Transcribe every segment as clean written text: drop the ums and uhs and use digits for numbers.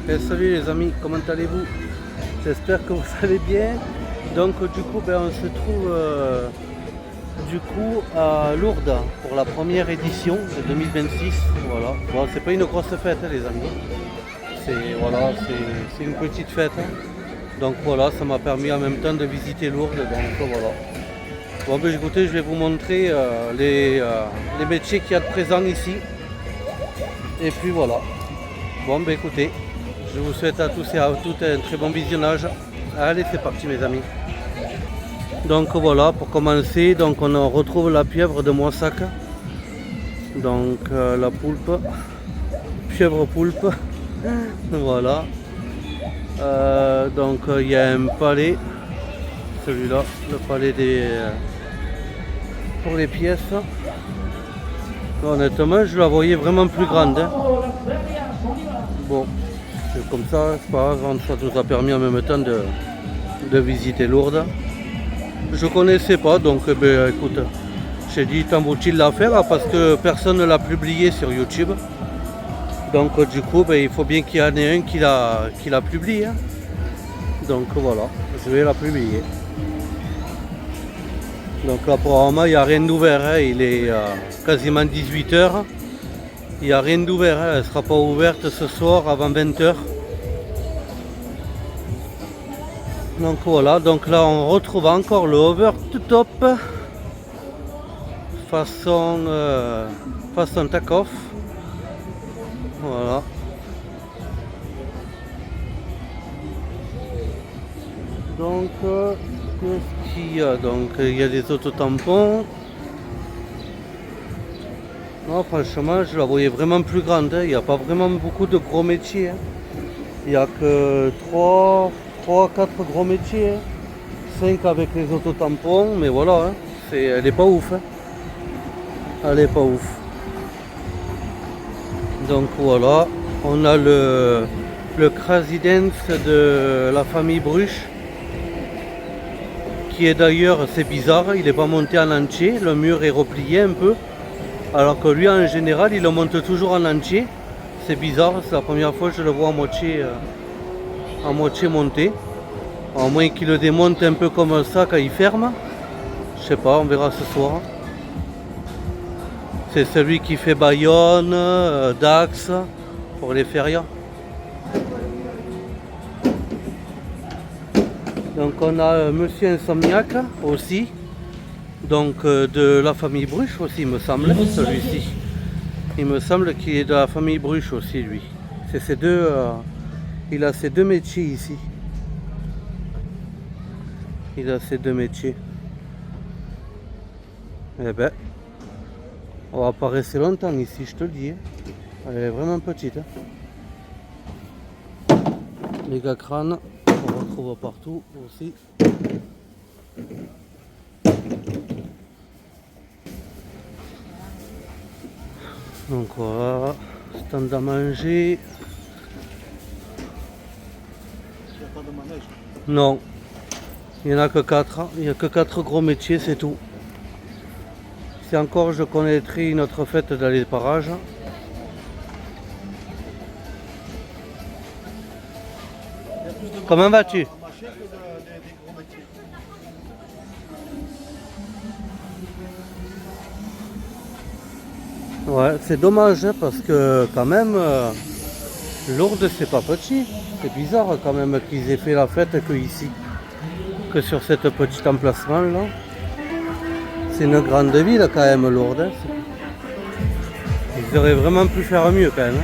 Et salut les amis, comment allez-vous? J'espère que vous allez bien. Donc du coup on se trouve à Lourdes pour la première édition de 2026. Voilà. Bon, c'est pas une grosse fête les amis. C'est une petite fête. Donc voilà, ça m'a permis en même temps de visiter Lourdes. Donc voilà. Bon ben écoutez, je vais vous montrer les métiers qu'il y a de présents ici. Et puis voilà. Bon ben écoutez, je vous souhaite à tous et à toutes un très bon visionnage. Allez, c'est parti mes amis. Donc voilà, pour commencer, donc on retrouve la pieuvre de Moissac. Donc la poulpe, pieuvre poulpe. Voilà. Donc il y a un palais, celui-là, le palais pour les pièces. Honnêtement, je la voyais vraiment plus grande. Hein. Bon, c'est comme ça, c'est pas grave, ça nous a permis en même temps de visiter Lourdes. Je connaissais pas, donc écoute, j'ai dit tant vaut-il la faire parce que personne ne l'a publié sur YouTube. Donc du coup, il faut bien qu'il y en ait un qui la publie. Hein. Donc voilà, je vais la publier. Donc là, apparemment, il n'y a rien d'ouvert. Hein. Il est quasiment 18 h. Il n'y a rien d'ouvert. Hein. Elle ne sera pas ouverte ce soir avant 20 h. Donc voilà, donc là on retrouve encore le over to top façon takeoff. Voilà. Donc qu'est-ce qu'il y a? Donc il y a des autotampons. Non, franchement, je la voyais vraiment plus grande. Hein. Il n'y a pas vraiment beaucoup de gros métiers. Hein. Il n'y a que 3, 4 gros métiers. Hein. 5 avec les autotampons. Mais voilà, hein. Elle est pas ouf. Hein. Elle est pas ouf. Donc voilà, on a le Crazy Dance de la famille Bruche, qui est d'ailleurs, c'est bizarre, il n'est pas monté en entier, le mur est replié un peu, alors que lui en général il le monte toujours en entier. C'est bizarre, c'est la première fois que je le vois à moitié monté, à moins qu'il le démonte un peu comme ça quand il ferme. Je sais pas, on verra ce soir. C'est celui qui fait Bayonne, Dax, pour les férias. Donc on a Monsieur Insomniac aussi, donc de la famille Bruche aussi, il me semble, celui-ci. Il me semble qu'il est de la famille Bruche aussi, lui. C'est ces deux, il a ces deux métiers ici. Il a ces deux métiers. Eh ben, on va pas rester longtemps ici, je te le dis. Hein. Elle est vraiment petite. Hein. Méga crâne, on retrouve partout aussi. Donc voilà, stand à manger. Il n'y a pas de manège? Non, il n'y en a que 4. Il n'y a que 4 gros métiers, c'est tout. Si encore je connaîtrais une autre fête dans les parages. Comment vas-tu? Ouais, c'est dommage hein, parce que quand même Lourdes c'est pas petit. C'est bizarre quand même qu'ils aient fait la fête que ici, que sur cette petite emplacement là. C'est une grande ville quand même Lourdes. Ils auraient vraiment pu faire mieux quand même.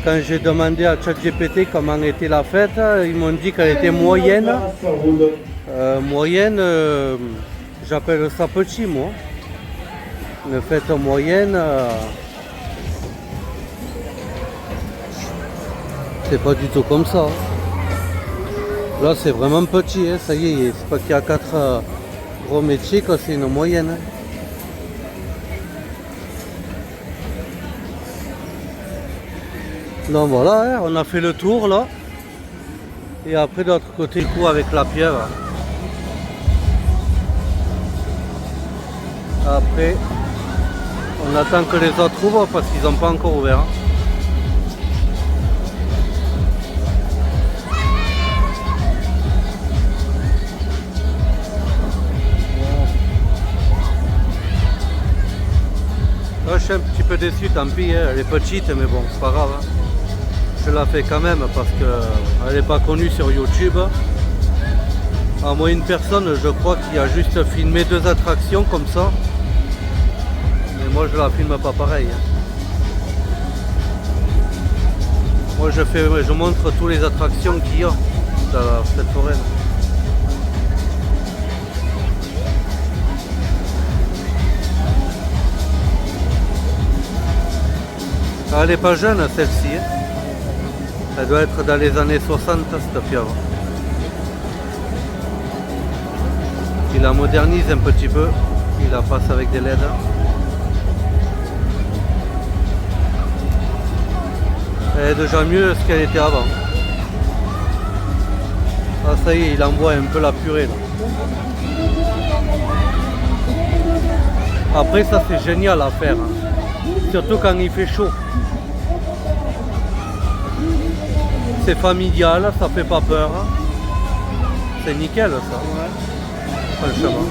Quand j'ai demandé à ChatGPT comment était la fête, ils m'ont dit qu'elle était moyenne. Moyenne, j'appelle ça petit moi. Une fête moyenne, c'est pas du tout comme ça. Là c'est vraiment petit, hein. Ça y est, c'est pas qu'il y a 4 gros métiers que c'est une moyenne. Donc voilà, hein, on a fait le tour là. Et après de l'autre côté, le coup avec la pieuvre. Après, on attend que les autres ouvrent parce qu'ils n'ont pas encore ouvert. suis un petit peu déçu, tant pis, hein. Elle est petite, mais bon, c'est pas grave. Hein. Je la fais quand même parce qu'elle n'est pas connue sur YouTube. À moins une personne, je crois, qui a juste filmé 2 attractions comme ça. Mais moi, je la filme pas pareil. Hein. Moi, je montre toutes les attractions qu'il y a dans cette forêt. Elle n'est pas jeune, celle-ci. Hein. Elle doit être dans les années 60, cette pieuvre. Il la modernise un petit peu. Il la passe avec des LED. Elle est déjà mieux ce qu'elle était avant. Ah ça y est, il envoie un peu la purée là. Après ça c'est génial à faire. Hein. Surtout quand il fait chaud. C'est familial, ça fait pas peur. Hein. C'est nickel ça. Ouais. Franchement.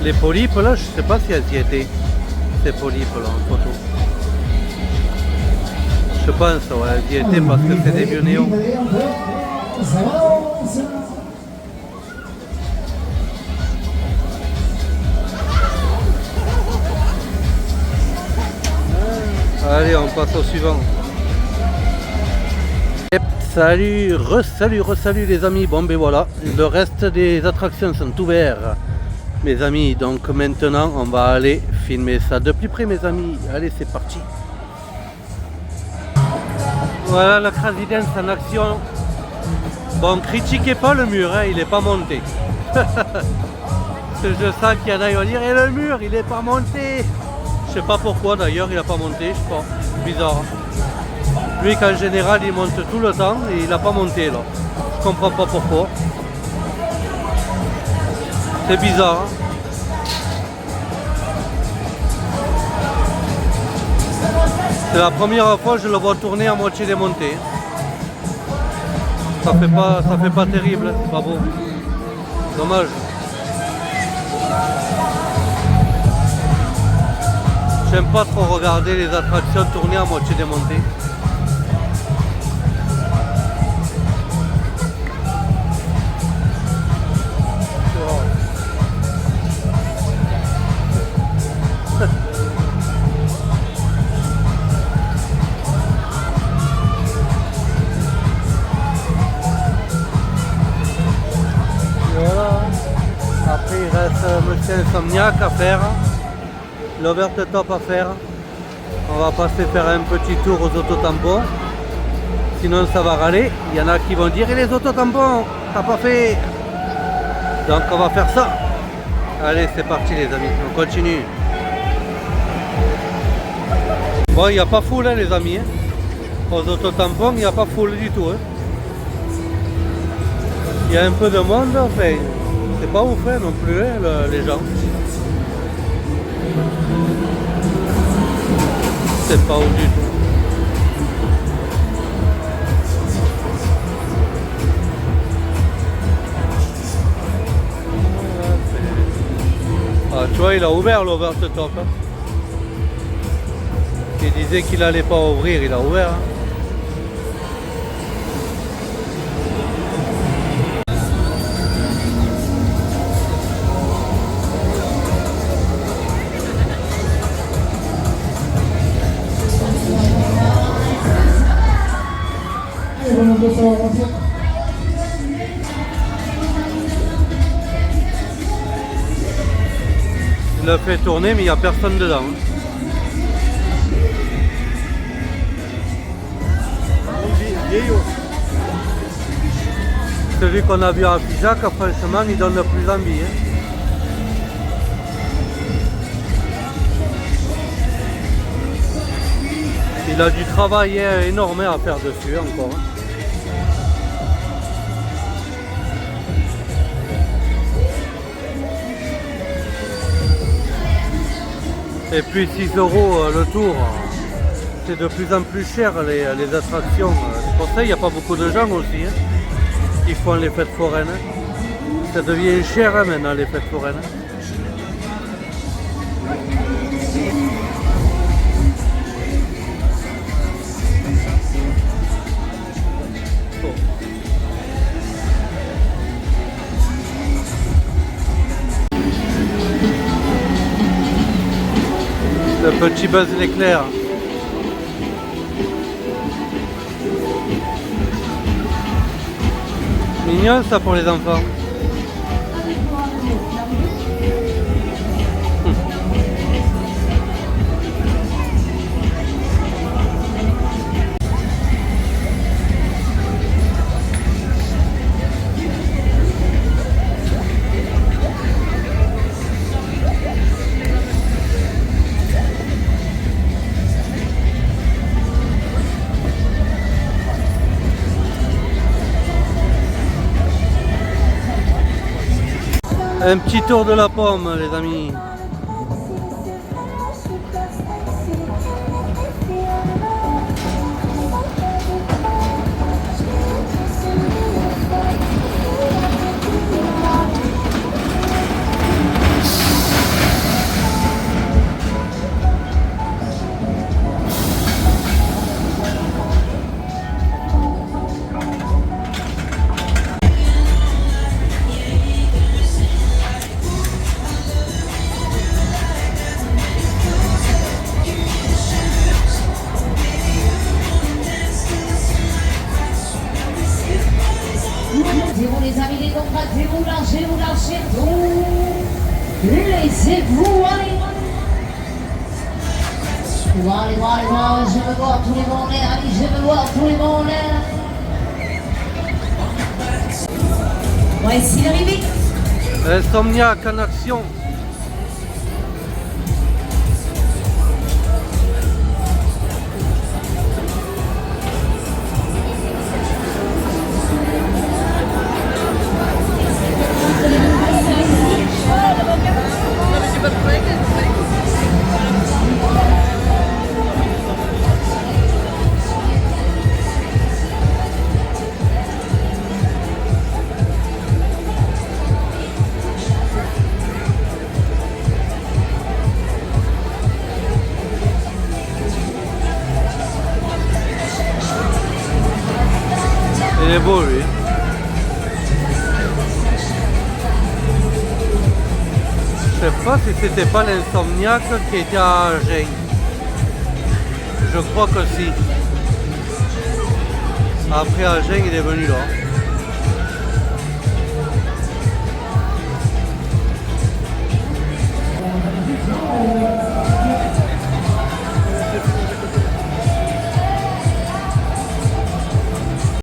Les polypes là, je sais pas si elles y étaient. Ces polypes là en photo. Je pense, ouais, elles y étaient parce que c'est des vieux néons. Allez, on passe au suivant. Salut, re-salut les amis. Bon ben voilà, le reste des attractions sont ouvertes, mes amis. Donc maintenant, on va aller filmer ça de plus près, mes amis. Allez, c'est parti. Voilà la Crazy Dance en action. Bon, critiquez pas le mur, hein, il n'est pas monté. Je sens qu'il y en a qui vont dire, et le mur, il n'est pas monté. Je sais pas pourquoi d'ailleurs, il n'a pas monté, je sais pas. Bizarre. Lui qu'en général il monte tout le temps et il n'a pas monté là. Je comprends pas pourquoi. C'est bizarre. Hein. C'est la première fois que je le vois tourner à moitié démonté. Ça fait pas terrible, c'est pas beau. Dommage. J'aime pas trop regarder les attractions tourner à moitié démontées. Il reste Monsieur Insomniac à faire, l'over the top à faire. On va passer faire un petit tour aux autotampons. Sinon ça va râler. Il y en a qui vont dire, et les autotampons, t'as pas fait. Donc on va faire ça. Allez, c'est parti les amis, on continue. Bon, il n'y a pas foule hein, les amis. Hein. Aux autotampons, il n'y a pas foule du tout. Hein. Il y a un peu de monde, enfin. C'est pas ouf hein, non plus hein, les gens. C'est pas ouf du tout. Ah, tu vois, il a ouvert l'over the top. Hein. Il disait qu'il allait pas ouvrir, il a ouvert. Hein. Il l'a fait tourner mais il n'y a personne dedans. Celui qu'on a vu à Figeac, franchement, il donne plus envie. Hein. Il a du travail énorme à faire dessus encore. Et puis 6 € le tour. c'est de plus en plus cher les attractions. C'est pour ça qu'il n'y a pas beaucoup de gens aussi qui font les fêtes foraines. Ça devient cher maintenant les fêtes foraines. Le petit Buzz l'éclair. Mignon ça pour les enfants. Un petit tour de la pomme, les amis. Les amis, les combattez-vous, lâchez tout. Laissez-vous aller. Allez, je veux voir tous les bons les amis, je veux voir tous les bons voici l'arrivée. Insomniac en action. Il est beau lui. Je sais pas si c'était pas l'Insomniac qui était à Agen. Je crois que si. Après Agen, il est venu là.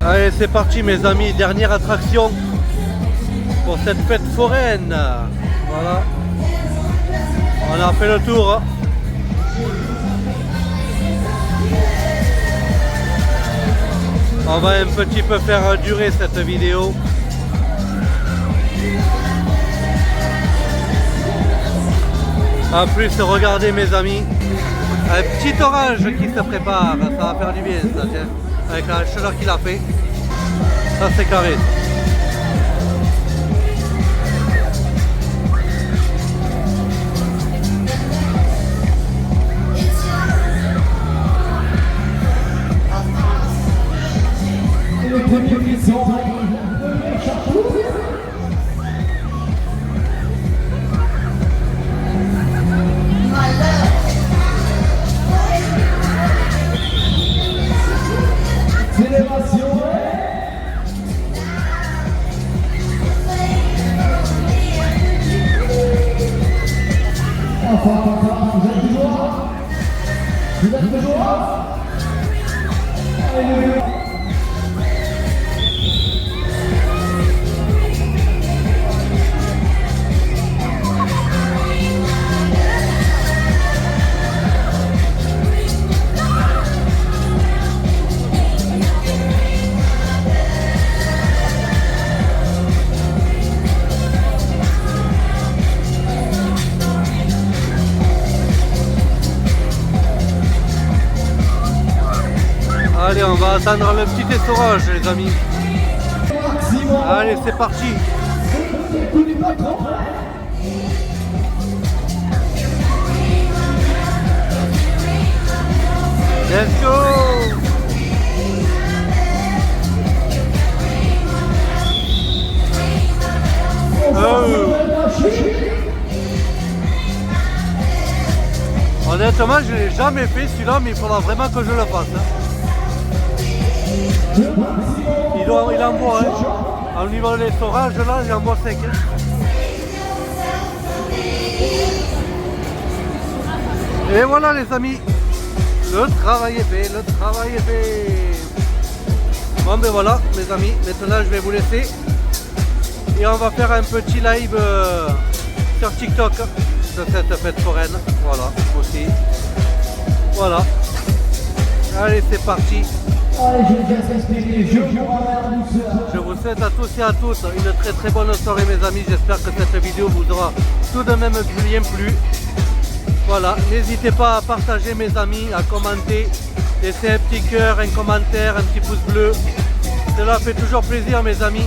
Allez, c'est parti mes amis, dernière attraction pour cette fête foraine. Voilà. On a fait le tour. On va un petit peu faire durer cette vidéo. En plus, regardez mes amis, un petit orage qui se prépare, ça va faire du bien ça, tiens. Avec la chaleur qu'il a fait, ça c'est carré. Allez, on va attendre le petit essorage les amis. Allez, c'est parti. Let's go. Honnêtement, je ne l'ai jamais fait celui-là, mais il faudra vraiment que je le fasse. Il en boit, hein. Au niveau de l'essorage, là, il en boit sec. Et voilà les amis, le travail est fait, le travail est fait. Bon ben voilà mes amis, maintenant je vais vous laisser. Et on va faire un petit live sur TikTok de cette fête foraine. Voilà, aussi. Voilà. Allez, c'est parti. Je vous souhaite à tous et à toutes une très très bonne soirée mes amis. J'espère que cette vidéo vous aura tout de même bien plu. Voilà, n'hésitez pas à partager mes amis, à commenter, laisser un petit cœur, un commentaire, un petit pouce bleu. Cela fait toujours plaisir mes amis.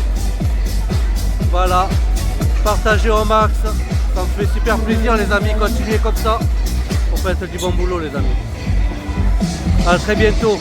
Voilà, partagez au max, ça me fait super plaisir les amis, continuez comme ça. Vous faites du bon boulot les amis. À très bientôt.